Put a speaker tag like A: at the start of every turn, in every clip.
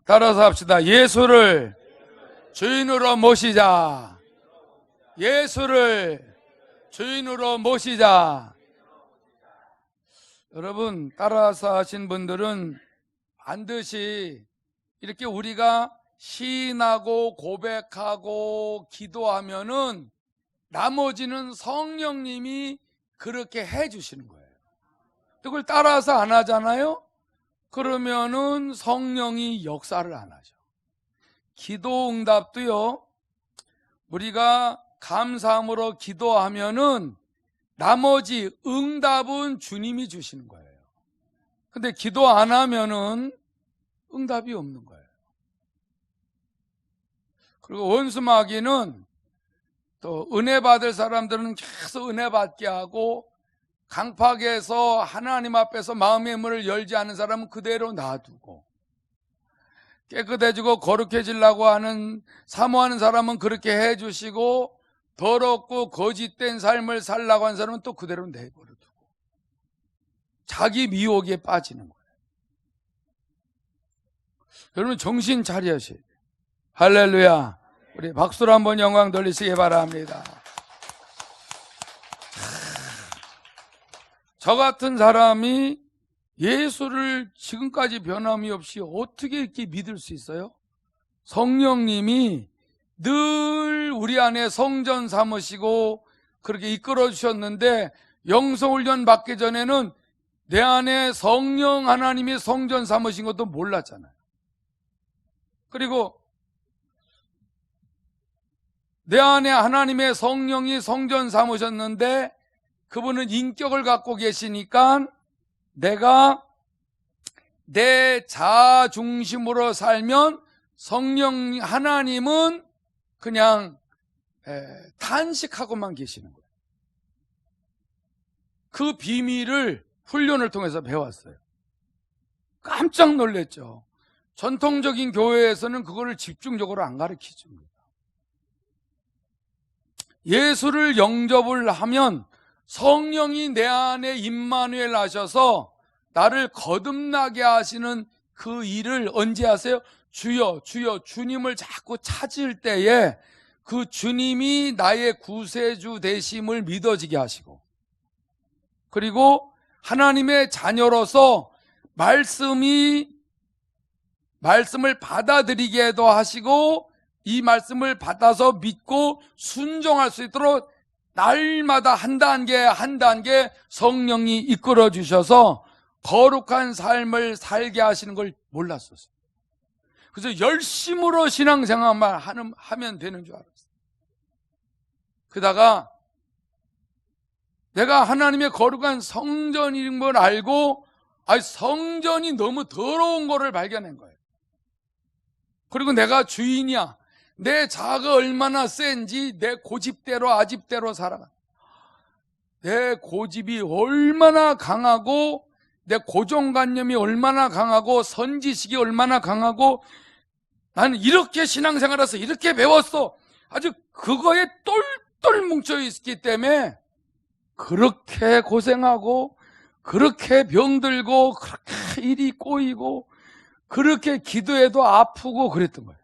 A: 따라서 합시다. 예수를 주인으로 모시자. 예수를 주인으로 모시자. 여러분, 따라서 하신 분들은 반드시 이렇게 우리가 시인하고 고백하고 기도하면은 나머지는 성령님이 그렇게 해 주시는 거예요. 그걸 따라서 안 하잖아요? 그러면은 성령이 역사를 안 하죠. 기도 응답도요, 우리가 감사함으로 기도하면은 나머지 응답은 주님이 주시는 거예요. 근데 기도 안 하면은 응답이 없는 거예요. 그리고 원수마귀는 또 은혜 받을 사람들은 계속 은혜 받게 하고, 강팍에서 하나님 앞에서 마음의 문을 열지 않은 사람은 그대로 놔두고, 깨끗해지고 거룩해지려고 하는 사모하는 사람은 그렇게 해주시고, 더럽고 거짓된 삶을 살려고 하는 사람은 또 그대로 내버려두고 자기 미혹에 빠지는 거예요. 여러분, 정신 차려야 돼요. 할렐루야. 우리 박수로 한번 영광 돌리시기 바랍니다. 저 같은 사람이 예수를 지금까지 변함이 없이 어떻게 이렇게 믿을 수 있어요? 성령님이 늘 우리 안에 성전 삼으시고 그렇게 이끌어 주셨는데, 영성훈련 받기 전에는 내 안에 성령 하나님이 성전 삼으신 것도 몰랐잖아요. 그리고 내 안에 하나님의 성령이 성전 삼으셨는데 그분은 인격을 갖고 계시니까 내가 내 자아 중심으로 살면 성령 하나님은 그냥 탄식하고만 계시는 거예요. 그 비밀을 훈련을 통해서 배웠어요. 깜짝 놀랐죠. 전통적인 교회에서는 그거를 집중적으로 안 가르쳐줍니다. 예수를 영접을 하면 성령이 내 안에 임마누엘 하셔서 나를 거듭나게 하시는 그 일을 언제 하세요? 주여 주여 주님을 자꾸 찾을 때에 그 주님이 나의 구세주 되심을 믿어지게 하시고, 그리고 하나님의 자녀로서 말씀을 받아들이게도 하시고, 이 말씀을 받아서 믿고 순종할 수 있도록 날마다 한 단계 한 단계 성령이 이끌어 주셔서 거룩한 삶을 살게 하시는 걸 몰랐었어요. 그래서 열심으로 신앙생활만 하면 되는 줄 알았어요. 그러다가 내가 하나님의 거룩한 성전인 걸 알고, 성전이 너무 더러운 거를 발견한 거예요. 그리고 내가 주인이야. 내 자아가 얼마나 센지 내 고집대로 아집대로 살아가. 내 고집이 얼마나 강하고, 내 고정관념이 얼마나 강하고, 선지식이 얼마나 강하고, 나는 이렇게 신앙생활해서 이렇게 배웠어. 아주 그거에 똘똘 뭉쳐있기 때문에 그렇게 고생하고, 그렇게 병들고, 그렇게 일이 꼬이고, 그렇게 기도해도 아프고 그랬던 거예요.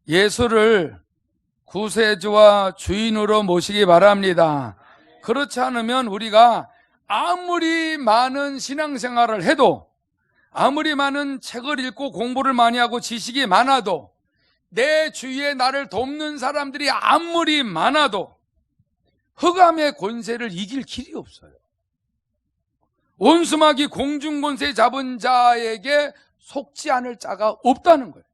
A: 예수를 구세주와 주인으로 모시기 바랍니다. 그렇지 않으면 우리가 아무리 많은 신앙생활을 해도, 아무리 많은 책을 읽고 공부를 많이 하고 지식이 많아도, 내 주위에 나를 돕는 사람들이 아무리 많아도 흑암의 권세를 이길 길이 없어요. 원수마귀 공중권세 잡은 자에게 속지 않을 자가 없다는 거예요.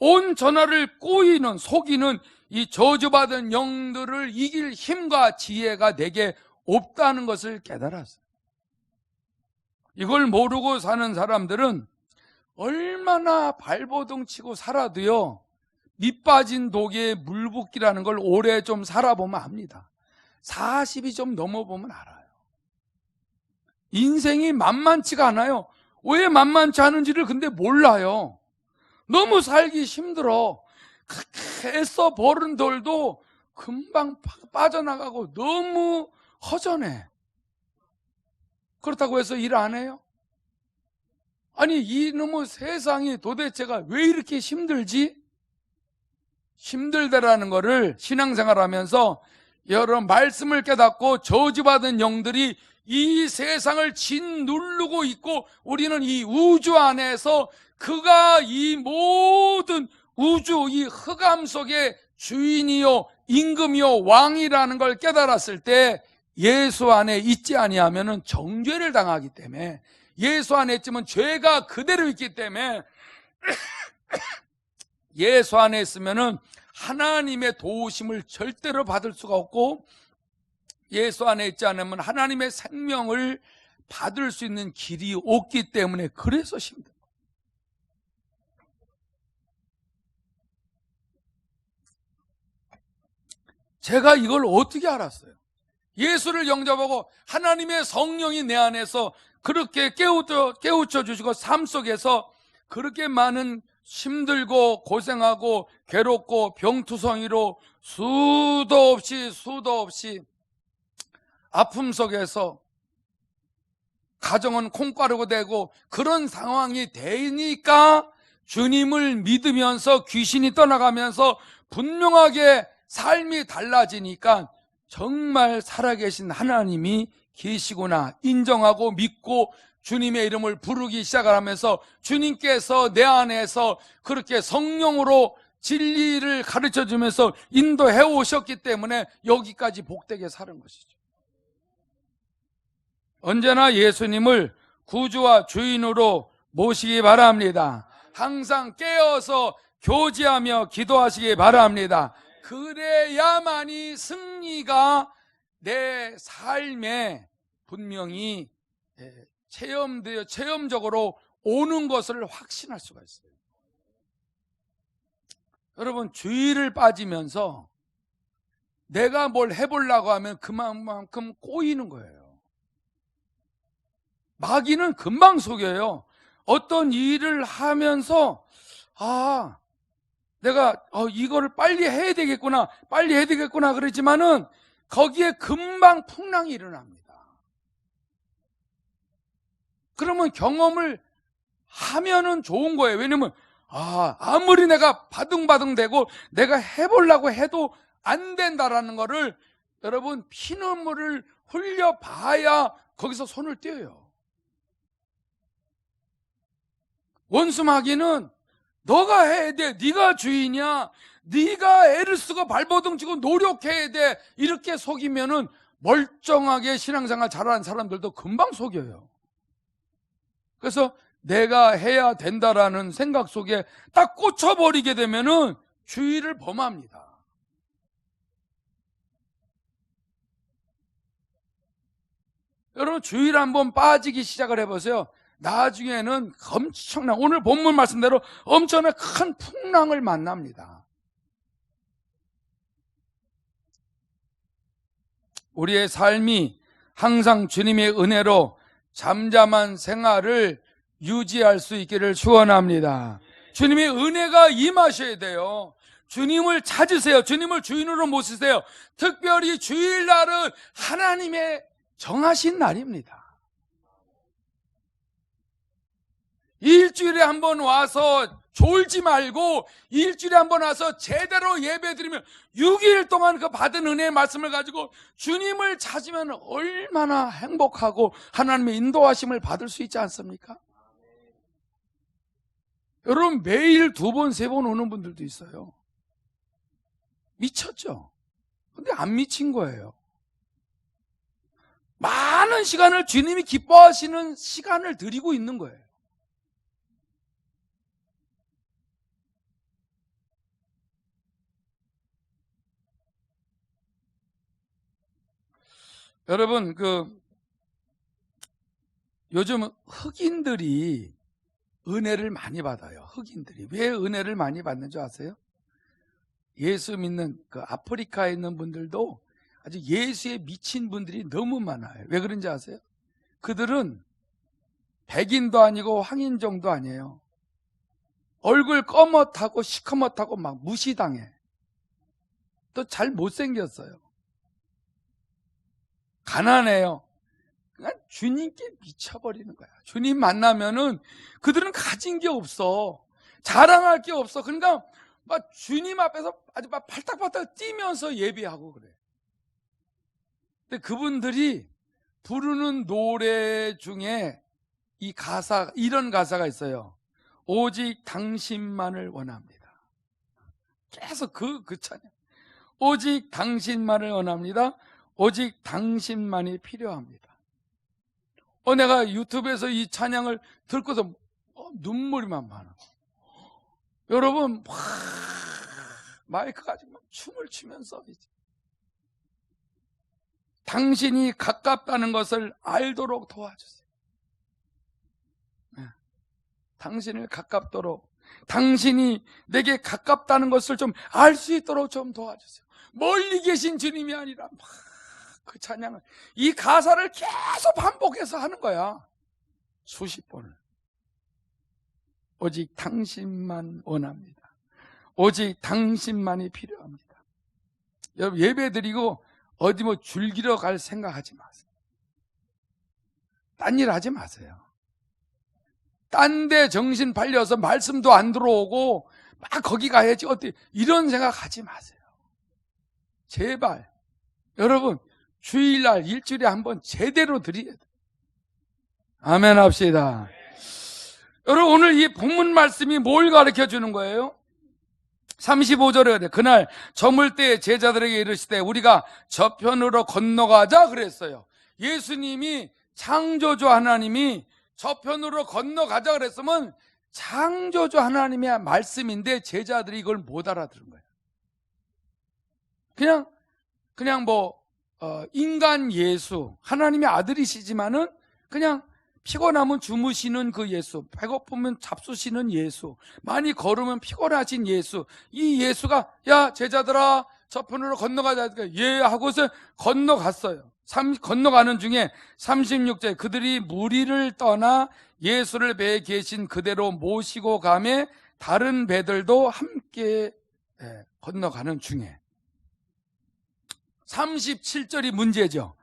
A: 온 전하를 꼬이는, 속이는 이 저주받은 영들을 이길 힘과 지혜가 내게 없다는 것을 깨달았어요. 이걸 모르고 사는 사람들은 얼마나 발버둥 치고 살아도요, 밑 빠진 독에 물 붓기라는 걸 오래 좀 살아보면 압니다. 40이 좀 넘어보면 알아요. 인생이 만만치가 않아요. 왜 만만치 않은지를 근데 몰라요. 너무 살기 힘들어. 그렇게 애써 버는 돌도 금방 빠져나가고 너무 허전해. 그렇다고 해서 일 안 해요? 아니, 이놈의 세상이 도대체가 왜 이렇게 힘들지? 힘들다라는 거를 신앙생활 하면서 여러 말씀을 깨닫고 저주받은 영들이 이 세상을 짓누르고 있고, 우리는 이 우주 안에서 그가 이 모든 우주 이 흑암 속의 주인이요 임금이요 왕이라는 걸 깨달았을 때 예수 안에 있지 아니하면은 정죄를 당하기 때문에, 예수 안에 있으면 죄가 그대로 있기 때문에 예수 안에 있으면은 하나님의 도우심을 절대로 받을 수가 없고, 예수 안에 있지 않으면 하나님의 생명을 받을 수 있는 길이 없기 때문에, 그래서 힘들어요. 제가 이걸 어떻게 알았어요? 예수를 영접하고 하나님의 성령이 내 안에서 그렇게 깨우쳐 주시고, 삶 속에서 그렇게 많은 힘들고 고생하고 괴롭고 병투성이로 수도 없이 아픔 속에서 가정은 콩가루가 되고 그런 상황이 되니까 주님을 믿으면서 귀신이 떠나가면서 분명하게 삶이 달라지니까 정말 살아계신 하나님이 계시구나 인정하고 믿고 주님의 이름을 부르기 시작을 하면서, 주님께서 내 안에서 그렇게 성령으로 진리를 가르쳐 주면서 인도해 오셨기 때문에 여기까지 복되게 사는 것이죠. 언제나 예수님을 구주와 주인으로 모시기 바랍니다. 항상 깨어서 교제하며 기도하시기 바랍니다. 그래야만이 승리가 내 삶에 분명히 체험적으로 오는 것을 확신할 수가 있어요. 여러분, 주의를 빠지면서 내가 뭘 해보려고 하면 그만큼 꼬이는 거예요. 마귀는 금방 속여요. 어떤 일을 하면서 내가 이거를 빨리 해야 되겠구나 그러지만은 거기에 금방 풍랑이 일어납니다. 그러면 경험을 하면은 좋은 거예요. 왜냐면 아무리 내가 바둥바둥대고 내가 해보려고 해도 안 된다라는 거를 여러분 피눈물을 흘려봐야 거기서 손을 떼어요. 원수 마귀는 너가 해야 돼, 네가 주인이야, 네가 애를 쓰고 발버둥 치고 노력해야 돼, 이렇게 속이면은 멀쩡하게 신앙생활 잘하는 사람들도 금방 속여요. 그래서 내가 해야 된다라는 생각 속에 딱 꽂혀버리게 되면은 주의를 범합니다. 여러분, 주의를 한번 빠지기 시작을 해보세요. 나중에는 엄청난, 오늘 본문 말씀대로 엄청난 큰 풍랑을 만납니다. 우리의 삶이 항상 주님의 은혜로 잠잠한 생활을 유지할 수 있기를 축원합니다. 주님의 은혜가 임하셔야 돼요. 주님을 찾으세요. 주님을 주인으로 모시세요. 특별히 주일날은 하나님의 정하신 날입니다. 일주일에 한 번 와서 졸지 말고 일주일에 한 번 와서 제대로 예배드리면 6일 동안 그 받은 은혜의 말씀을 가지고 주님을 찾으면 얼마나 행복하고 하나님의 인도하심을 받을 수 있지 않습니까? 여러분, 매일 2번, 3번 오는 분들도 있어요. 미쳤죠? 근데 안 미친 거예요. 많은 시간을 주님이 기뻐하시는 시간을 드리고 있는 거예요. 여러분, 요즘 흑인들이 은혜를 많이 받아요. 흑인들이 왜 은혜를 많이 받는 줄 아세요? 예수 믿는 그 아프리카에 있는 분들도 아주 예수에 미친 분들이 너무 많아요. 왜 그런지 아세요? 그들은 백인도 아니고 황인종도 아니에요. 얼굴 검었하고 시커멓다고 막 무시당해. 또 잘 못생겼어요. 가난해요. 그냥 주님께 미쳐버리는 거야. 주님 만나면은 그들은 가진 게 없어. 자랑할 게 없어. 그러니까 막 주님 앞에서 아주 막 팔딱팔딱 뛰면서 예배하고 그래. 근데 그분들이 부르는 노래 중에 이 가사, 이런 가사가 있어요. 오직 당신만을 원합니다. 계속 그 찬양. 오직 당신만을 원합니다. 오직 당신만이 필요합니다. 내가 유튜브에서 이 찬양을 듣고서 눈물이만 많아. 여러분, 마이크 가지고 춤을 추면서 당신이 가깝다는 것을 알도록 도와주세요. 당신을 가깝도록, 당신이 내게 가깝다는 것을 좀 알 수 있도록 좀 도와주세요. 멀리 계신 주님이 아니라 그 찬양을, 이 가사를 계속 반복해서 하는 거야. 수십 번을. 오직 당신만 원합니다. 오직 당신만이 필요합니다. 여러분, 예배 드리고 어디 뭐 즐기러 갈 생각하지 마세요. 딴 일 하지 마세요. 딴 데 정신 팔려서 말씀도 안 들어오고 막 거기 가야지 어때, 이런 생각 하지 마세요. 제발 여러분, 주일날 일주일에 한번 제대로 드려야 돼요. 아멘 합시다. 여러분, 오늘 이 본문 말씀이 뭘 가르쳐 주는 거예요? 35절에 그래. 그날 저물 때 제자들에게 이르시되 우리가 저편으로 건너가자 그랬어요. 예수님이, 창조주 하나님이 저편으로 건너가자 그랬으면 창조주 하나님의 말씀인데 제자들이 이걸 못 알아들은 거예요. 그냥 인간 예수, 하나님의 아들이시지만은 그냥 피곤하면 주무시는 그 예수, 배고프면 잡수시는 예수, 많이 걸으면 피곤하신 예수, 이 예수가 야 제자들아 저편으로 건너가자, 예 하고서 건너갔어요. 건너가는 중에 36절, 그들이 무리를 떠나 예수를 배에 계신 그대로 모시고 가매 다른 배들도 함께 건너가는 중에 37절이 문제죠.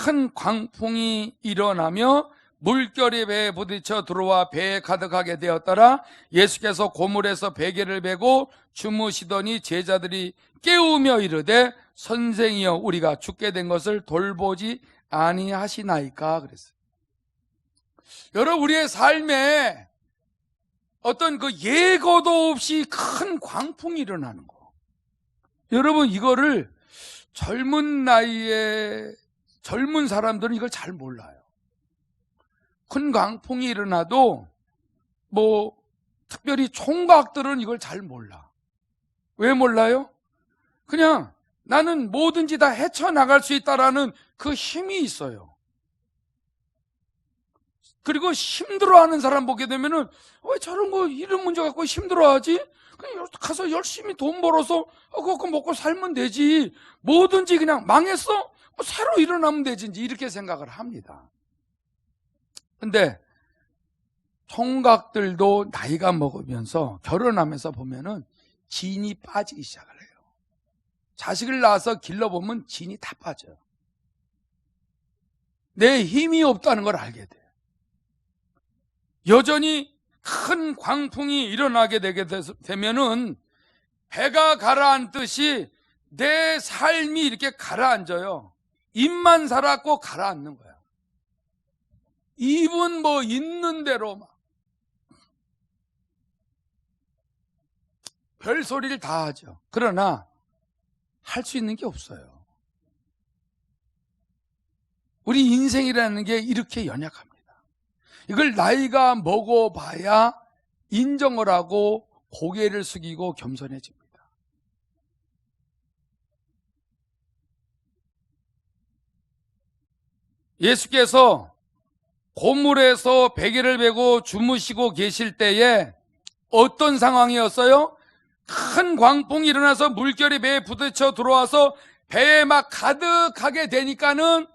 A: 큰 광풍이 일어나며 물결이 배에 부딪혀 들어와 배에 가득하게 되었더라. 예수께서 고물에서 베개를 베고 주무시더니 제자들이 깨우며 이르되 선생이여 우리가 죽게 된 것을 돌보지 아니하시나이까 그랬어요. 여러분, 우리의 삶에 어떤 그 예고도 없이 큰 광풍이 일어나는 거, 여러분 이거를 젊은 나이에 젊은 사람들은 이걸 잘 몰라요. 큰 광풍이 일어나도 특별히 총각들은 이걸 잘 몰라. 왜 몰라요? 그냥 나는 뭐든지 다 헤쳐나갈 수 있다라는 그 힘이 있어요. 그리고 힘들어하는 사람 보게 되면은 왜 저런 거 이런 문제 갖고 힘들어하지? 그냥 가서 열심히 돈 벌어서 그거 먹고 살면 되지. 뭐든지 그냥 망했어? 새로 일어나면 되지. 이렇게 생각을 합니다. 근데 총각들도 나이가 먹으면서 결혼하면서 보면은 진이 빠지기 시작을 해요. 자식을 낳아서 길러보면 진이 다 빠져요. 내 힘이 없다는 걸 알게 돼요. 여전히 큰 광풍이 일어나게 되게 되면은 배가 가라앉듯이 내 삶이 이렇게 가라앉아요. 입만 살았고 가라앉는 거야. 입은 있는 대로 막 별소리를 다 하죠. 그러나 할 수 있는 게 없어요. 우리 인생이라는 게 이렇게 연약합니다. 이걸 나이가 먹어봐야 인정을 하고 고개를 숙이고 겸손해집니다. 예수께서 고물에서 베개를 베고 주무시고 계실 때에 어떤 상황이었어요? 큰 광풍이 일어나서 물결이 배에 부딪혀 들어와서 배에 막 가득하게 되니까는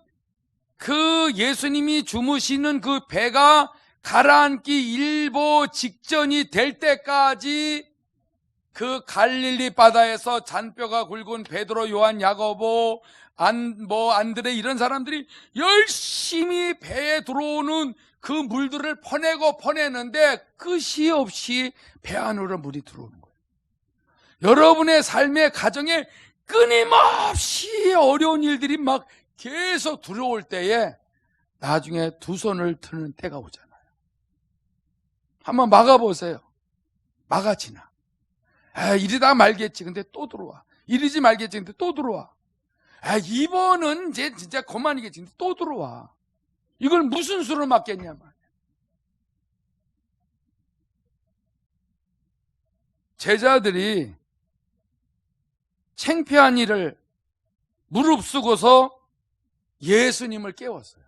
A: 그 예수님이 주무시는 그 배가 가라앉기 일보 직전이 될 때까지 그 갈릴리 바다에서 잔뼈가 굵은 베드로, 요한, 야고보, 안드레 이런 사람들이 열심히 배에 들어오는 그 물들을 퍼내는데 끝이 없이 배 안으로 물이 들어오는 거예요. 여러분의 삶의 가정에 끊임없이 어려운 일들이 막 계속 들어올 때에 나중에 두 손을 드는 때가 오잖아요. 한번 막아보세요. 막아지나. 이러다 말겠지. 근데 또 들어와. 이러지 말겠지. 근데 또 들어와. 이번은 이제 진짜 그만이겠지. 근데 또 들어와. 이걸 무슨 수로 막겠냐 말이야. 제자들이 창피한 일을 무릅쓰고서 예수님을 깨웠어요.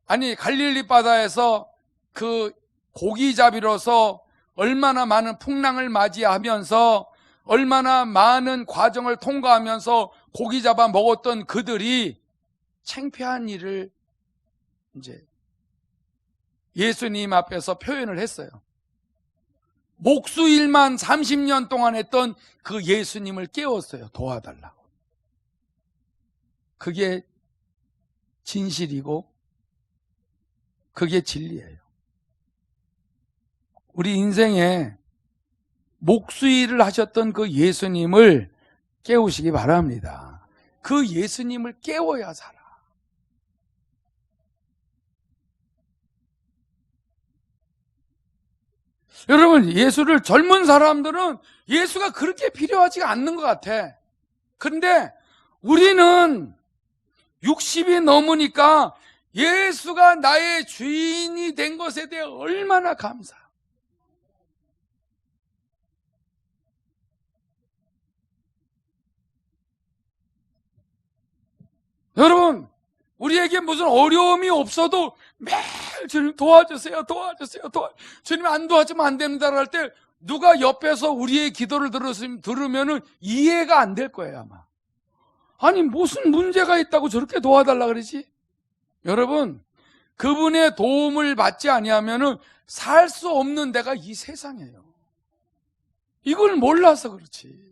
A: 아니, 갈릴리 바다에서 그 고기 잡이로서 얼마나 많은 풍랑을 맞이하면서 얼마나 많은 과정을 통과하면서 고기 잡아 먹었던 그들이 창피한 일을 이제 예수님 앞에서 표현을 했어요. 목수일만 30년 동안 했던 그 예수님을 깨웠어요. 도와달라고. 그게 진실이고 그게 진리예요. 우리 인생에 목수일을 하셨던 그 예수님을 깨우시기 바랍니다. 그 예수님을 깨워야 살아. 여러분, 예수를 젊은 사람들은 예수가 그렇게 필요하지가 않는 것 같아. 그런데 우리는 60이 넘으니까 예수가 나의 주인이 된 것에 대해 얼마나 감사. 여러분, 우리에게 무슨 어려움이 없어도 매일 주님 도와주세요, 주님 안 도와주면 안 됩니다 할 때 누가 옆에서 우리의 기도를 들으면 이해가 안 될 거예요 아마. 아니 무슨 문제가 있다고 저렇게 도와달라 그러지? 여러분, 그분의 도움을 받지 아니하면 살 수 없는 데가 이 세상이에요. 이걸 몰라서 그렇지.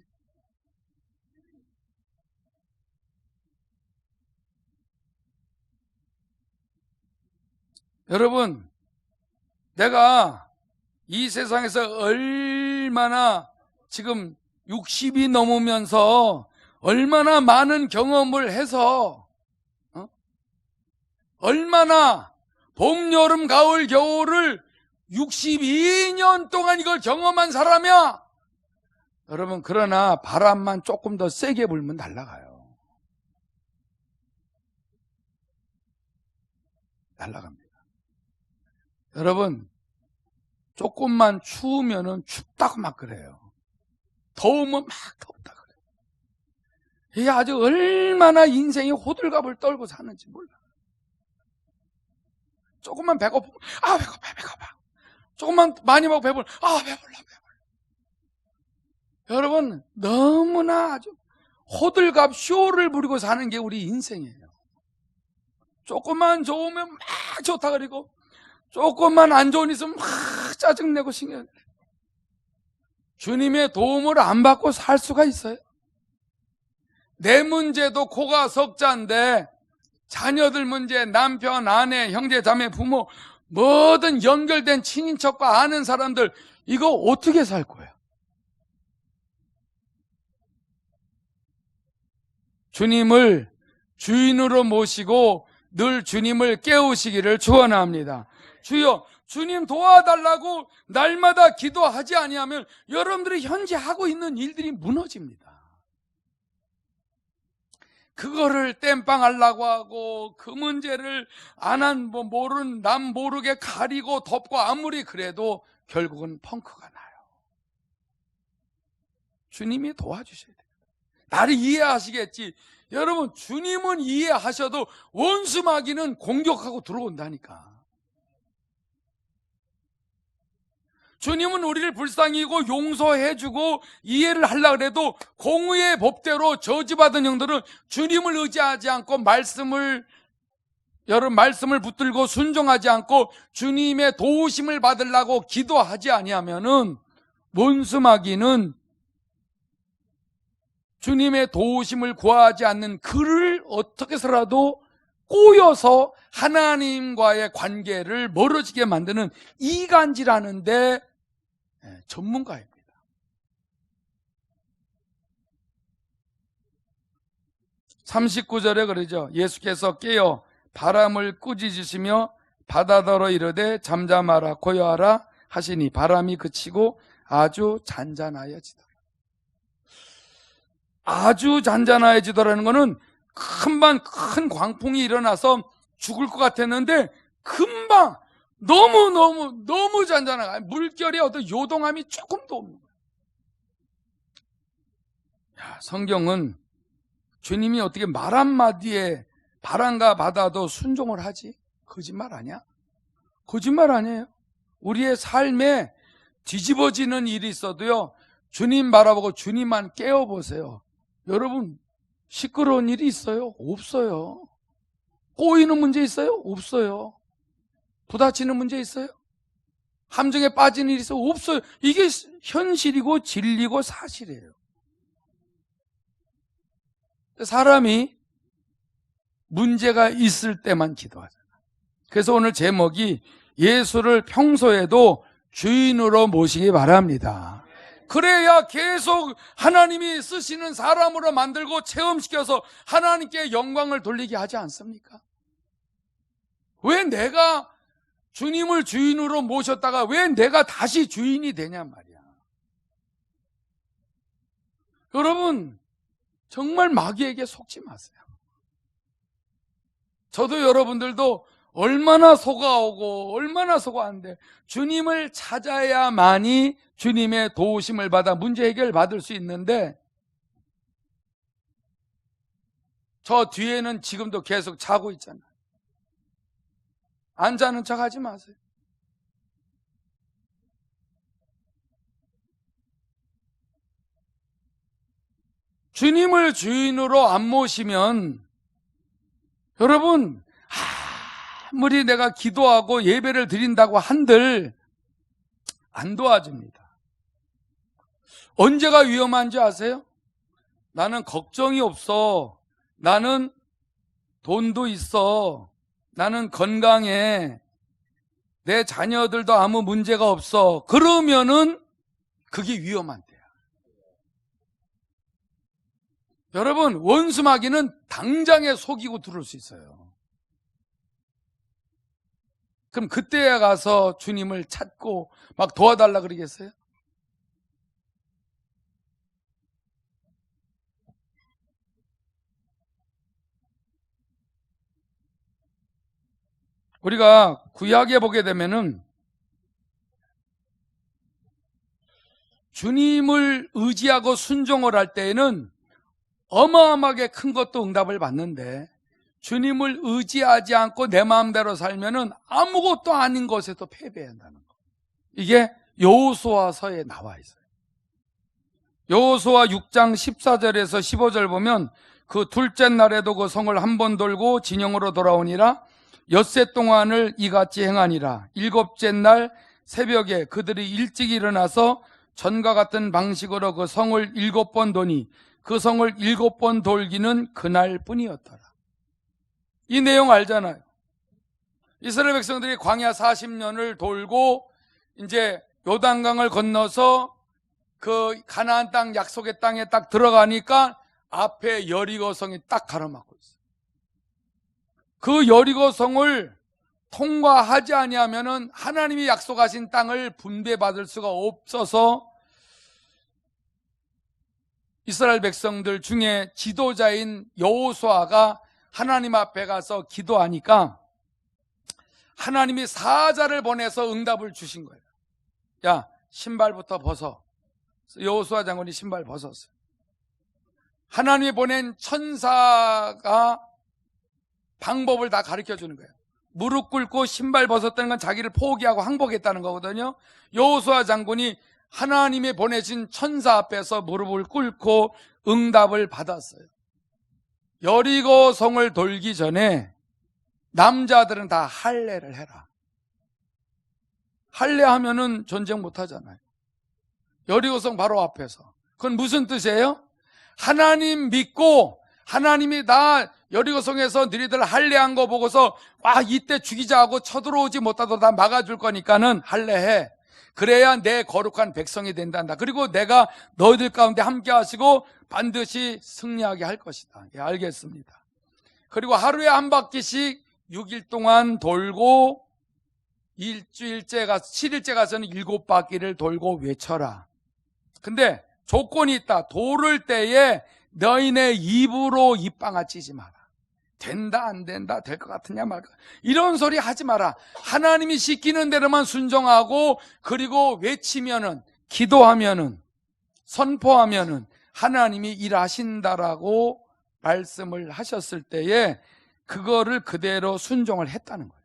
A: 여러분, 내가 이 세상에서 얼마나 지금 60이 넘으면서 얼마나 많은 경험을 해서 얼마나 봄, 여름, 가을, 겨울을 62년 동안 이걸 경험한 사람이야. 여러분, 그러나 바람만 조금 더 세게 불면 날아가요. 날아갑니다. 여러분, 조금만 추우면은 춥다고 막 그래요. 더우면 막 덥다 그래요. 이게 아주 얼마나 인생이 호들갑을 떨고 사는지 몰라. 조금만 배고프면 배고파. 조금만 많이 먹고 배불러. 배불러. 여러분, 너무나 아주 호들갑 쇼를 부리고 사는 게 우리 인생이에요. 조금만 좋으면 막 좋다 그리고 조금만 안 좋은 일 있으면 막 짜증내고 신경. 주님의 도움을 안 받고 살 수가 있어요? 내 문제도 코가 석자인데 자녀들 문제, 남편, 아내, 형제, 자매, 부모 뭐든 연결된 친인척과 아는 사람들 이거 어떻게 살 거야? 주님을 주인으로 모시고 늘 주님을 깨우시기를 축원합니다. 주여, 주님 도와달라고 날마다 기도하지 아니하면 여러분들이 현재 하고 있는 일들이 무너집니다. 그거를 땜빵하려고 하고 그 문제를 남 모르게 가리고 덮고 아무리 그래도 결국은 펑크가 나요. 주님이 도와주셔야 돼요. 나를 이해하시겠지. 여러분, 주님은 이해하셔도 원수 마귀는 공격하고 들어온다니까. 주님은 우리를 불쌍히 여기고 용서해주고 이해를 하려고 해도 공의의 법대로 저주받은 영들은 주님을 의지하지 않고 말씀을 붙들고 순종하지 않고 주님의 도우심을 받으려고 기도하지 아니하면은 원수마귀는 주님의 도우심을 구하지 않는 그를 어떻게 해서라도 꼬여서 하나님과의 관계를 멀어지게 만드는 이간질하는 데 전문가입니다. (39절에) 그러죠. 예수께서 깨어 바람을 꾸짖으시며 바다더러 이르되 잠잠하라 고요하라 하시니 바람이 그치고 아주 잔잔하여지더라. 아주 잔잔하여지더라는 것은 큰 광풍이 일어나서 죽을 것 같았는데 금방 너무 잔잔하고 물결의 어떤 요동함이 조금도 없는 거예요. 성경은 주님이 어떻게 말 한마디에 바람과 바다도 순종을 하지? 거짓말 아니야? 거짓말 아니에요. 우리의 삶에 뒤집어지는 일이 있어도요, 주님 바라보고 주님만 깨워보세요. 여러분, 시끄러운 일이 있어요? 없어요. 꼬이는 문제 있어요? 없어요. 부딪히는 문제 있어요? 함정에 빠지는 일이 있어요? 없어요. 이게 현실이고 진리고 사실이에요. 사람이 문제가 있을 때만 기도하잖아요. 그래서 오늘 제목이 예수를 평소에도 주인으로 모시기 바랍니다. 그래야 계속 하나님이 쓰시는 사람으로 만들고 체험시켜서 하나님께 영광을 돌리게 하지 않습니까? 왜 내가 주님을 주인으로 모셨다가 왜 내가 다시 주인이 되냔 말이야. 여러분, 정말 마귀에게 속지 마세요. 저도 여러분들도 얼마나 속아오고 얼마나 속아왔는데 주님을 찾아야만이 주님의 도우심을 받아 문제 해결 받을 수 있는데, 저 뒤에는 지금도 계속 자고 있잖아요. 안 자는 척 하지 마세요. 주님을 주인으로 안 모시면 여러분, 아무리 내가 기도하고 예배를 드린다고 한들 안 도와줍니다. 언제가 위험한지 아세요? 나는 걱정이 없어. 나는 돈도 있어. 나는 건강해. 내 자녀들도 아무 문제가 없어. 그러면은 그게 위험한 때야. 여러분, 원수마귀는 당장에 속이고 들어올 수 있어요. 그럼 그때에 가서 주님을 찾고 막 도와달라 그러겠어요? 우리가 구약에 보게 되면은 주님을 의지하고 순종을 할 때에는 어마어마하게 큰 것도 응답을 받는데, 주님을 의지하지 않고 내 마음대로 살면은 아무것도 아닌 것에도 패배해야 한다는 거. 이게 여호수아서에 나와 있어요. 여호수아 6장 14절에서 15절 보면 그 둘째 날에도 그 성을 한 번 돌고 진영으로 돌아오니라. 엿새 동안을 이같이 행하니라. 일곱째 날 새벽에 그들이 일찍 일어나서 전과 같은 방식으로 그 성을 7번 도니 그 성을 7번 돌기는 그날 뿐이었더라. 이 내용 알잖아요. 이스라엘 백성들이 광야 40년을 돌고 이제 요단강을 건너서 그 가나안 땅, 약속의 땅에 딱 들어가니까 앞에 여리고 성이 딱 가로막고 있어요. 그 여리고 성을 통과하지 아니하면은 하나님이 약속하신 땅을 분배받을 수가 없어서 이스라엘 백성들 중에 지도자인 여호수아가 하나님 앞에 가서 기도하니까 하나님이 사자를 보내서 응답을 주신 거예요. 야, 신발부터 벗어. 여호수아 장군이 신발 벗었어요. 하나님이 보낸 천사가 방법을 다 가르쳐 주는 거예요. 무릎 꿇고 신발 벗었다는 건 자기를 포기하고 항복했다는 거거든요. 여호수아 장군이 하나님이 보내신 천사 앞에서 무릎을 꿇고 응답을 받았어요. 여리고 성을 돌기 전에 남자들은 다 할례를 해라. 할례하면은 전쟁 못 하잖아요. 여리고성 바로 앞에서. 그건 무슨 뜻이에요? 하나님 믿고 하나님이 나 여리고성에서 너희들 할례한 거 보고서 이때 죽이자 하고 쳐들어오지 못하도록 다 막아줄 거니까는 할례해. 그래야 내 거룩한 백성이 된단다. 그리고 내가 너희들 가운데 함께 하시고 반드시 승리하게 할 것이다. 예, 알겠습니다. 그리고 하루에 한 바퀴씩 6일 동안 돌고 일주일째 가서 7일째 가서는 7바퀴를 돌고 외쳐라. 근데 조건이 있다. 돌을 때에 너희네 입으로 입방아치지 마라. 된다 안 된다, 될 것 같으냐 말까, 이런 소리 하지 마라. 하나님이 시키는 대로만 순종하고 그리고 외치면은, 기도하면은, 선포하면은 하나님이 일하신다라고 말씀을 하셨을 때에 그거를 그대로 순종을 했다는 거예요.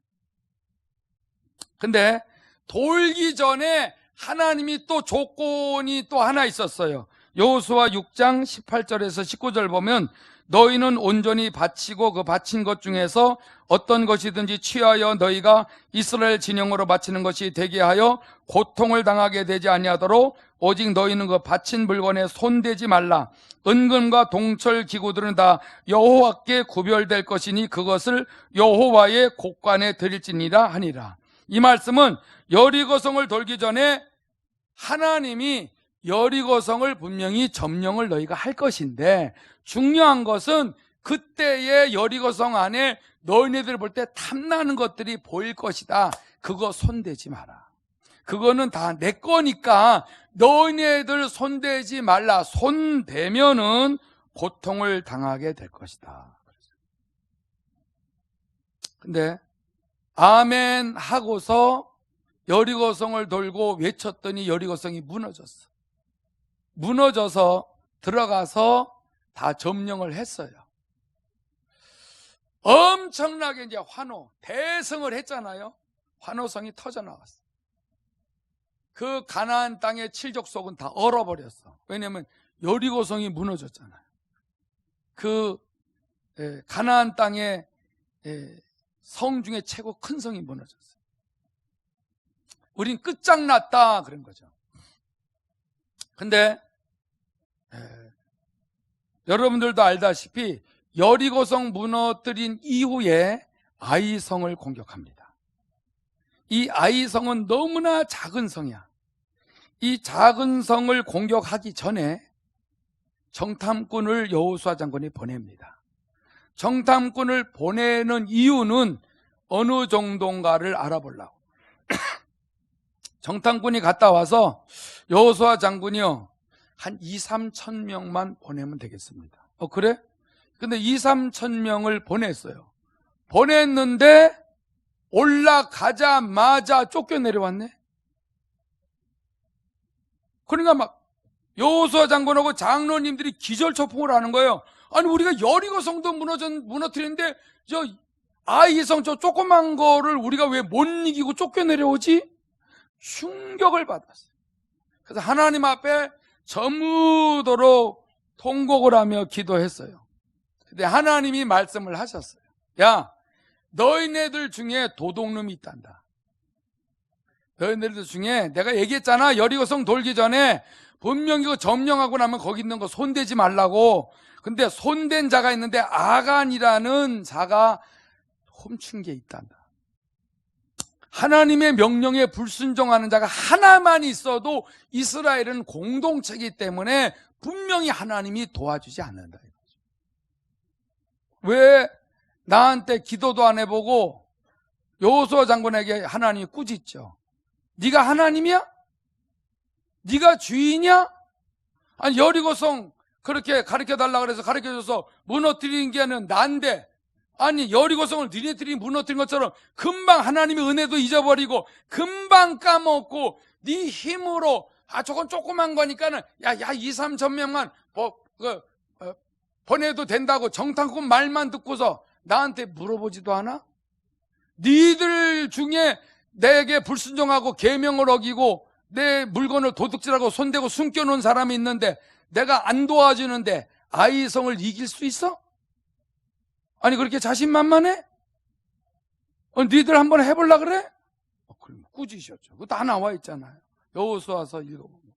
A: 근데 돌기 전에 하나님이 또 조건이 또 하나 있었어요. 여호수아 6장 18절에서 19절 보면 너희는 온전히 바치고 그 바친 것 중에서 어떤 것이든지 취하여 너희가 이스라엘 진영으로 바치는 것이 되게 하여 고통을 당하게 되지 아니하도록 오직 너희는 그 바친 물건에 손대지 말라. 은금과 동철 기구들은 다 여호와께 구별될 것이니 그것을 여호와의 곳간에 드릴지니라 하니라. 이 말씀은 여리고성을 돌기 전에 하나님이 여리고성을 분명히 점령을 너희가 할 것인데, 중요한 것은 그때의 여리고성 안에 너희네들 볼 때 탐나는 것들이 보일 것이다. 그거 손대지 마라. 그거는 다 내 거니까 너희네들 손대지 말라. 손대면은 고통을 당하게 될 것이다. 근데 아멘 하고서 여리고성을 돌고 외쳤더니 여리고성이 무너졌어. 무너져서 들어가서 다 점령을 했어요. 엄청나게 이제 대성을 했잖아요. 환호성이 터져나갔어. 그 가나안 땅의 칠족속은 다 얼어버렸어. 왜냐하면 여리고성이 무너졌잖아요. 그 가나안 땅의 성 중에 최고 큰 성이 무너졌어요. 우린 끝장났다 그런 거죠. 근데 여러분들도 알다시피 여리고성 무너뜨린 이후에 아이성을 공격합니다. 이 아이성은 너무나 작은 성이야. 이 작은 성을 공격하기 전에 정탐꾼을 여호수아 장군이 보냅니다. 정탐꾼을 보내는 이유는 어느 정도인가를 알아보려고. 정탐꾼이 갔다 와서 여호수아 장군이요, 한 2-3천 명만 보내면 되겠습니다. 그래? 근데 2-3천 명을 보냈어요. 보냈는데 올라가자마자 쫓겨내려왔네. 그러니까 막 여호수아 장군하고 장로님들이 기절초풍을 하는 거예요. 아니, 우리가 여리고성도 무너뜨리는데 저 아이성 저 조그만 거를 우리가 왜 못 이기고 쫓겨내려오지? 충격을 받았어요. 그래서 하나님 앞에 저무도록 통곡을 하며 기도했어요. 근데 하나님이 말씀을 하셨어요. 야, 너희네들 중에 도둑놈이 있단다. 너희네들 중에 내가 얘기했잖아. 여리고성 돌기 전에 분명히 이거 점령하고 나면 거기 있는 거 손대지 말라고. 근데 손댄 자가 있는데 아간이라는 자가 훔친 게 있단다. 하나님의 명령에 불순종하는 자가 하나만 있어도 이스라엘은 공동체이기 때문에 분명히 하나님이 도와주지 않는다. 왜 나한테 기도도 안 해보고 여호수아 장군에게 하나님이 꾸짖죠. 네가 하나님이야? 네가 주인이야? 아니, 여리고성 그렇게 가르쳐달라고 그래서 가르쳐줘서 무너뜨리는 게는 난데, 아니, 여리고성을 니네들이 무너뜨린 것처럼 금방 하나님의 은혜도 잊어버리고 금방 까먹고 네 힘으로 저건 조그만 거니까는 야 2-3천 명만 보내도 된다고 정탐꾼 말만 듣고서 나한테 물어보지도 않아? 니들 중에 내게 불순종하고 계명을 어기고 내 물건을 도둑질하고 손대고 숨겨놓은 사람이 있는데 내가 안 도와주는데 아이성을 이길 수 있어? 아니, 그렇게 자신만만해? 니들 한번 해볼라 그래? 그럼 꾸짖으셨죠. 그거 다 나와 있잖아요. 여호수아서 읽어보면.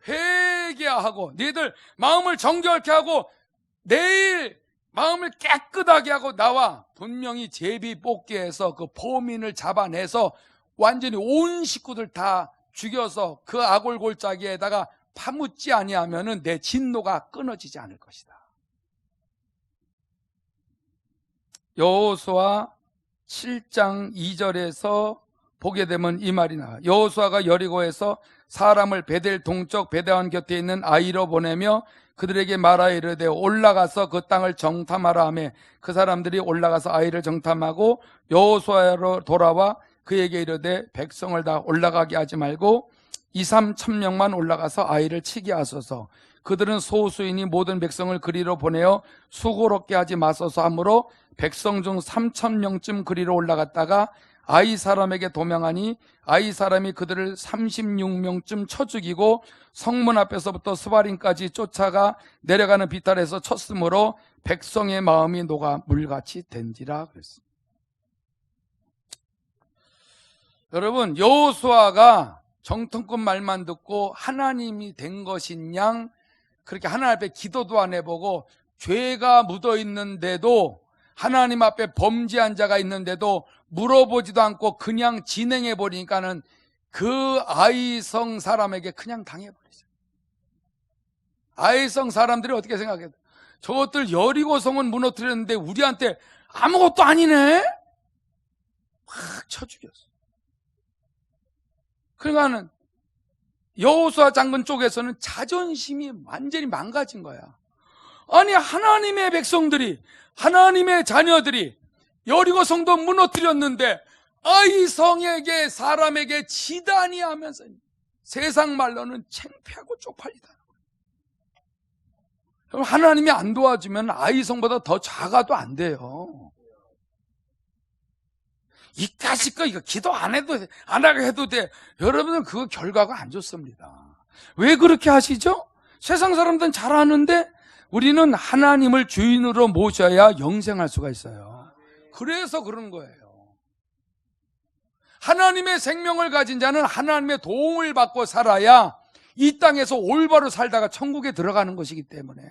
A: 회개하고 너희들 마음을 정결케 하고 내일 마음을 깨끗하게 하고 나와 분명히 제비 뽑기해서 그 범인을 잡아내서 완전히 온 식구들 다 죽여서 그 아골골짜기에다가 파묻지 아니하면은 내 진노가 끊어지지 않을 것이다. 여호수아 7장 2절에서 보게 되면 이 말이 나와. 여호수아가 여리고에서 사람을 베델 동쪽 베다원 곁에 있는 아이로 보내며 그들에게 말하여 이르되 올라가서 그 땅을 정탐하라 하며 그 사람들이 올라가서 아이를 정탐하고 여호수아로 돌아와 그에게 이르되 백성을 다 올라가게 하지 말고 2-3천 명만 올라가서 아이를 치게 하소서. 그들은 소수이니 모든 백성을 그리로 보내어 수고롭게 하지 마소서 하므로 백성 중 3,000명쯤 그리로 올라갔다가 아이 사람에게 도망하니 아이 사람이 그들을 36명쯤 쳐 죽이고 성문 앞에서부터 스바림까지 쫓아가 내려가는 비탈에서 쳤으므로 백성의 마음이 녹아 물같이 된지라 그랬습니다. 여러분, 여호수아가 정통급 말만 듣고 하나님이 된 것인 양 그렇게 하나님 앞에 기도도 안 해보고 죄가 묻어 있는데도 하나님 앞에 범죄한 자가 있는데도 물어보지도 않고 그냥 진행해 버리니까는 그 아이성 사람에게 그냥 당해버리죠. 아이성 사람들이 어떻게 생각해요? 저것들 여리고성은 무너뜨렸는데 우리한테 아무것도 아니네? 확 쳐 죽였어. 그러니까는 여호수아 장군 쪽에서는 자존심이 완전히 망가진 거야. 아니, 하나님의 백성들이, 하나님의 자녀들이 여리고성도 무너뜨렸는데 아이성에게, 사람에게 지다니 하면서 세상 말로는 창피하고 쪽팔리다. 하나님이 안 도와주면 아이성보다 더 작아도 안 돼요. 이까짓 거 이거 기도 안 해도 돼, 안 하게 해도 돼. 여러분은 그 결과가 안 좋습니다. 왜 그렇게 하시죠? 세상 사람들은 잘 아는데 우리는 하나님을 주인으로 모셔야 영생할 수가 있어요. 그래서 그런 거예요. 하나님의 생명을 가진 자는 하나님의 도움을 받고 살아야 이 땅에서 올바로 살다가 천국에 들어가는 것이기 때문에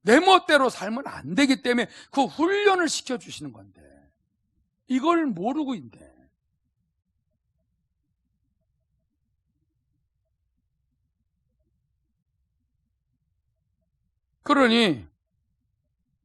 A: 내 멋대로 살면 안 되기 때문에 그 훈련을 시켜주시는 건데 이걸 모르고 있네. 그러니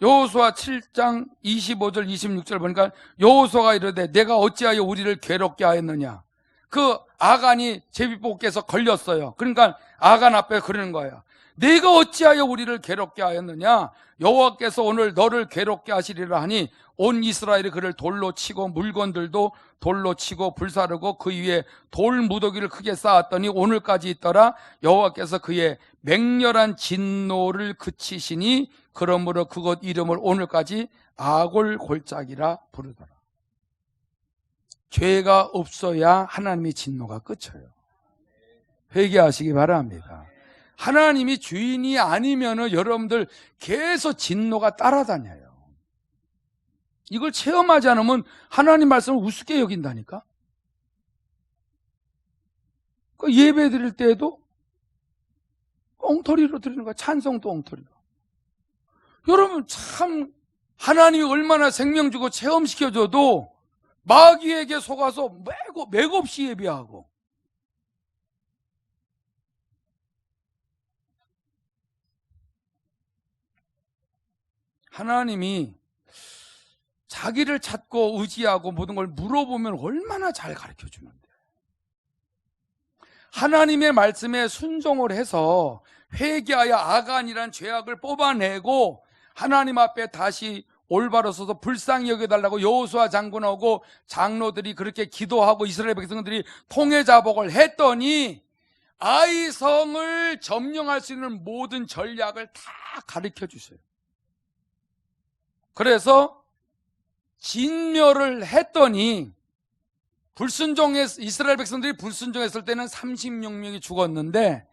A: 여호수아 7장 25절 26절 보니까 여호수아가 이르되 내가 어찌하여 우리를 괴롭게 하였느냐. 그 아간이 제비뽑기에서 걸렸어요. 그러니까 아간 앞에 그러는 거예요. 내가 어찌하여 우리를 괴롭게 하였느냐. 여호와께서 오늘 너를 괴롭게 하시리라 하니 온 이스라엘이 그를 돌로 치고 물건들도 돌로 치고 불사르고 그 위에 돌 무더기를 크게 쌓았더니 오늘까지 있더라. 여호와께서 그의 맹렬한 진노를 그치시니 그러므로 그곳 이름을 오늘까지 아골골짜기라 부르더라. 죄가 없어야 하나님의 진노가 끝쳐요. 회개하시기 바랍니다. 하나님이 주인이 아니면은 여러분들 계속 진노가 따라다녀요. 이걸 체험하지 않으면 하나님 말씀을 우습게 여긴다니까. 그 예배 드릴 때에도 엉터리로 드리는 거야. 찬송도 엉터리로. 여러분 참 하나님이 얼마나 생명 주고 체험시켜줘도 마귀에게 속아서 맥없이 예배하고 하나님이 자기를 찾고 의지하고 모든 걸 물어보면 얼마나 잘 가르쳐주는데 하나님의 말씀에 순종을 해서 회개하여 아간이란 죄악을 뽑아내고 하나님 앞에 다시 올바로 서서 불쌍히 여겨달라고 여호수아 장군하고 장로들이 그렇게 기도하고 이스라엘 백성들이 통회자복을 했더니 아이성을 점령할 수 있는 모든 전략을 다 가르쳐 주세요. 그래서 진멸을 했더니 이스라엘 백성들이 불순종했을 때는 36명이 죽었는데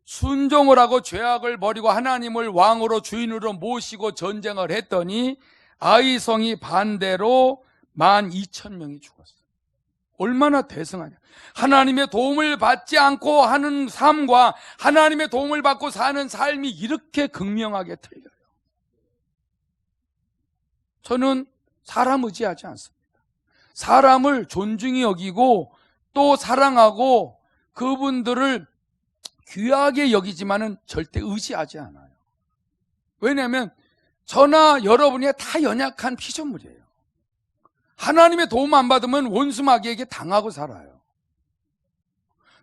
A: 순종을 하고 죄악을 버리고 하나님을 왕으로 주인으로 모시고 전쟁을 했더니 아이성이 반대로 12,000명이 죽었어요. 얼마나 대성하냐. 하나님의 도움을 받지 않고 하는 삶과 하나님의 도움을 받고 사는 삶이 이렇게 극명하게 틀려요. 저는 사람 의지하지 않습니다. 사람을 존중히 여기고 또 사랑하고 그분들을 귀하게 여기지만은 절대 의지하지 않아요. 왜냐하면 저나 여러분이 다 연약한 피조물이에요. 하나님의 도움 안 받으면 원수 마귀에게 당하고 살아요.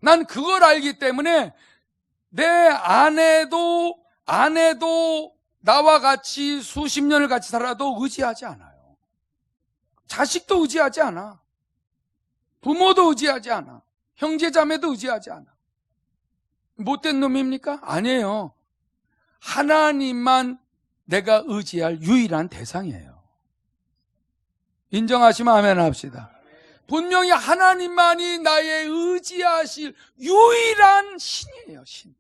A: 난 그걸 알기 때문에 내 아내도 나와 같이 수십 년을 같이 살아도 의지하지 않아요. 자식도 의지하지 않아. 부모도 의지하지 않아. 형제자매도 의지하지 않아. 못된 놈입니까? 아니에요. 하나님만 내가 의지할 유일한 대상이에요. 인정하시면 아멘 합시다. 분명히 하나님만이 나의 의지하실 유일한 신이에요. 신.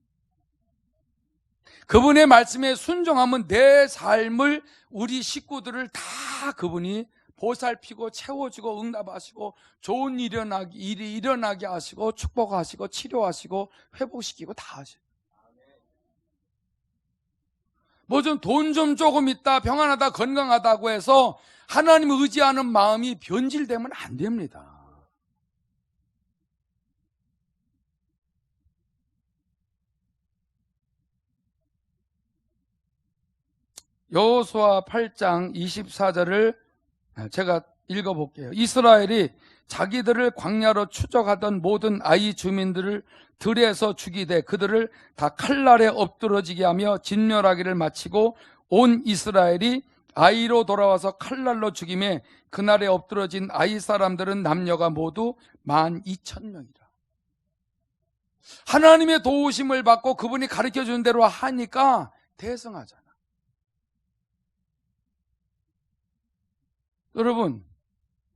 A: 그분의 말씀에 순종하면 내 삶을, 우리 식구들을 다 그분이 보살피고 채워주고 응답하시고 좋은 일이 일어나게 하시고 축복하시고 치료하시고 회복시키고 다 하셔요. 뭐 좀 돈 좀 조금 있다, 평안하다, 건강하다고 해서 하나님을 의지하는 마음이 변질되면 안 됩니다. 여호수아 8장 24절을 제가 읽어볼게요. 이스라엘이 자기들을 광야로 추적하던 모든 아이 주민들을 들에서 죽이되 그들을 다 칼날에 엎드러지게 하며 진멸하기를 마치고 온 이스라엘이 아이로 돌아와서 칼날로 죽임에 그날에 엎드러진 아이 사람들은 남녀가 모두 12,000명이라. 하나님의 도우심을 받고 그분이 가르쳐준 대로 하니까 대성하잖아. 여러분,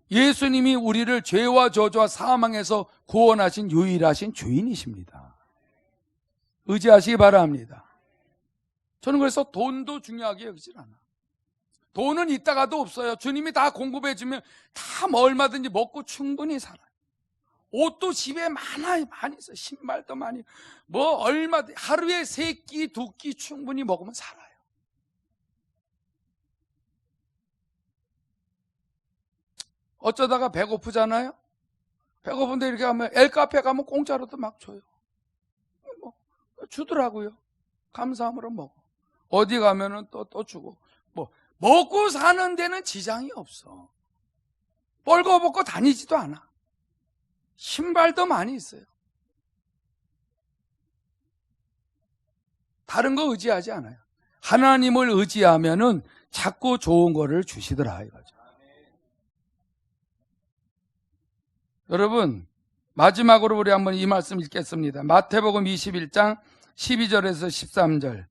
A: 예수님이 우리를 죄와 저주와 사망에서 구원하신 유일하신 주인이십니다. 의지하시기 바랍니다. 저는 그래서 돈도 중요하게 여기질 않아. 돈은 있다가도 없어요. 주님이 다 공급해 주면 다 얼마든지 먹고 충분히 살아요. 옷도 집에 많이 있어요. 신발도 많이, 뭐 얼마든지 하루에 3끼 2끼 충분히 먹으면 살아요. 어쩌다가 배고프잖아요. 배고픈데 이렇게 하면 엘카페 가면 공짜로도 막 줘요. 뭐 주더라고요. 감사함으로 먹어. 어디 가면은 또 주고. 뭐 먹고 사는 데는 지장이 없어. 벌거벗고 다니지도 않아. 신발도 많이 있어요. 다른 거 의지하지 않아요. 하나님을 의지하면은 자꾸 좋은 거를 주시더라 이거죠. 여러분, 마지막으로 우리 한번 이 말씀 읽겠습니다. 마태복음 21장 12절에서 13절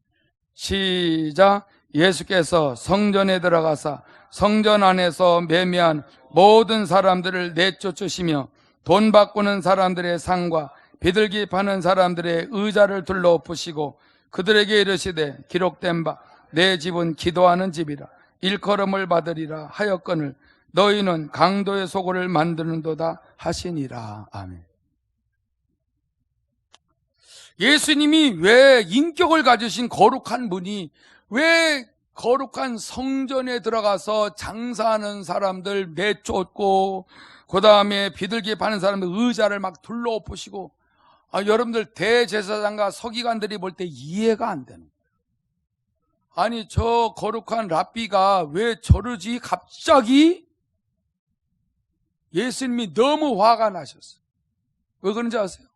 A: 시작. 예수께서 성전에 들어가사 성전 안에서 매매한 모든 사람들을 내쫓으시며 돈 바꾸는 사람들의 상과 비둘기 파는 사람들의 의자를 둘러엎으시고 그들에게 이르시되 기록된 바 내 집은 기도하는 집이라 일컬음을 받으리라 하였거늘 너희는 강도의 소굴을 만드는도다 하시니라. 아멘. 예수님이 왜 인격을 가지신 거룩한 분이 왜 거룩한 성전에 들어가서 장사하는 사람들 내쫓고 그 다음에 비둘기 파는 사람들 의자를 막 둘러엎으시고 여러분들 대제사장과 서기관들이 볼 때 이해가 안 되는 거예요. 아니 저 거룩한 랍비가 왜 저러지 갑자기? 예수님이 너무 화가 나셨어요. 왜 그런지 아세요?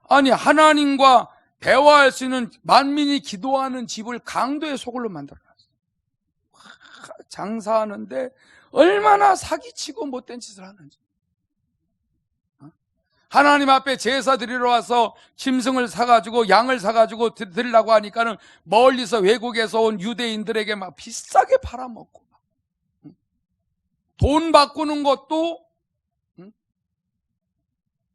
A: 아니 하나님과 대화할 수 있는 만민이 기도하는 집을 강도의 소굴로 만들어놨어요. 장사하는데 얼마나 사기치고 못된 짓을 하는지. 하나님 앞에 제사 드리러 와서 짐승을 사가지고 양을 사가지고 드리려고 하니까는 멀리서 외국에서 온 유대인들에게 막 비싸게 팔아먹고 돈 바꾸는 것도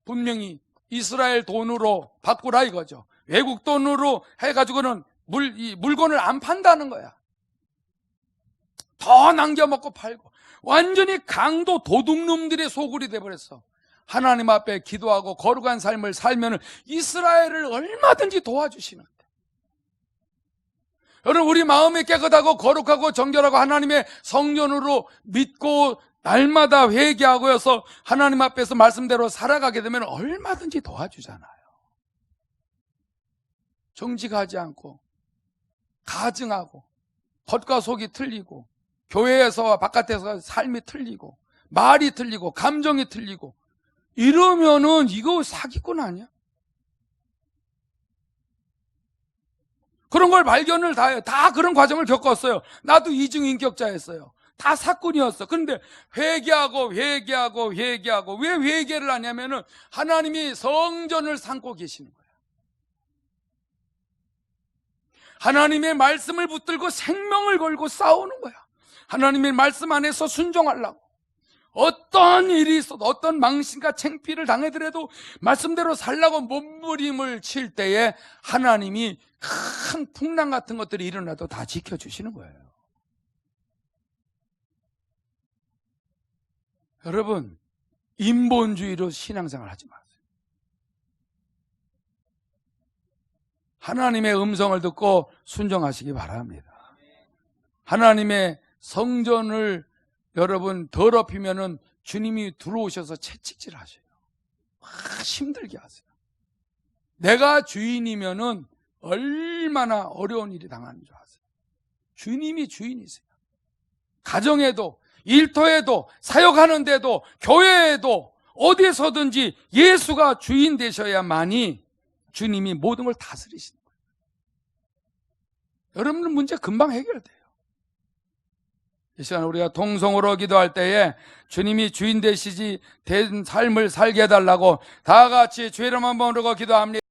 A: 분명히 이스라엘 돈으로 바꾸라 이거죠. 외국 돈으로 해가지고는 물건을 안 판다는 거야. 더 남겨먹고 팔고 완전히 강도 도둑놈들의 소굴이 돼버렸어. 하나님 앞에 기도하고 거룩한 삶을 살면 이스라엘을 얼마든지 도와주시는데, 여러분, 우리 마음이 깨끗하고 거룩하고 정결하고 하나님의 성전으로 믿고 날마다 회개하고 해서 하나님 앞에서 말씀대로 살아가게 되면 얼마든지 도와주잖아요. 정직하지 않고 가증하고 겉과 속이 틀리고 교회에서와 바깥에서 삶이 틀리고 말이 틀리고 감정이 틀리고 이러면은 이거 사기꾼 아니야? 그런 걸 발견을 다 해요. 다 그런 과정을 겪었어요. 나도 이중인격자였어요. 다 사건이었어. 그런데 회개하고 왜 회개를 하냐면은 하나님이 성전을 삼고 계시는 거예요. 하나님의 말씀을 붙들고 생명을 걸고 싸우는 거야. 하나님의 말씀 안에서 순종하려고. 어떤 일이 있어도 어떤 망신과 창피를 당하더라도 말씀대로 살라고 몸부림을 칠 때에 하나님이 큰 풍랑 같은 것들이 일어나도 다 지켜주시는 거예요. 여러분, 인본주의로 신앙생활 하지 마세요. 하나님의 음성을 듣고 순종하시기 바랍니다. 하나님의 성전을 여러분 더럽히면은 주님이 들어오셔서 채찍질 하셔요. 힘들게 하세요. 내가 주인이면은 얼마나 어려운 일이 당하는 줄 아세요? 주님이 주인이세요. 가정에도, 일터에도, 사역하는 데도, 교회에도, 어디에서든지 예수가 주인 되셔야만이 주님이 모든 걸 다스리시는 거예요. 여러분들 문제 금방 해결돼요. 이 시간 우리가 통성으로 기도할 때에 주님이 주인 되시지 된 삶을 살게 해달라고 다 같이 주의 이름 한번 부르고 기도합니다.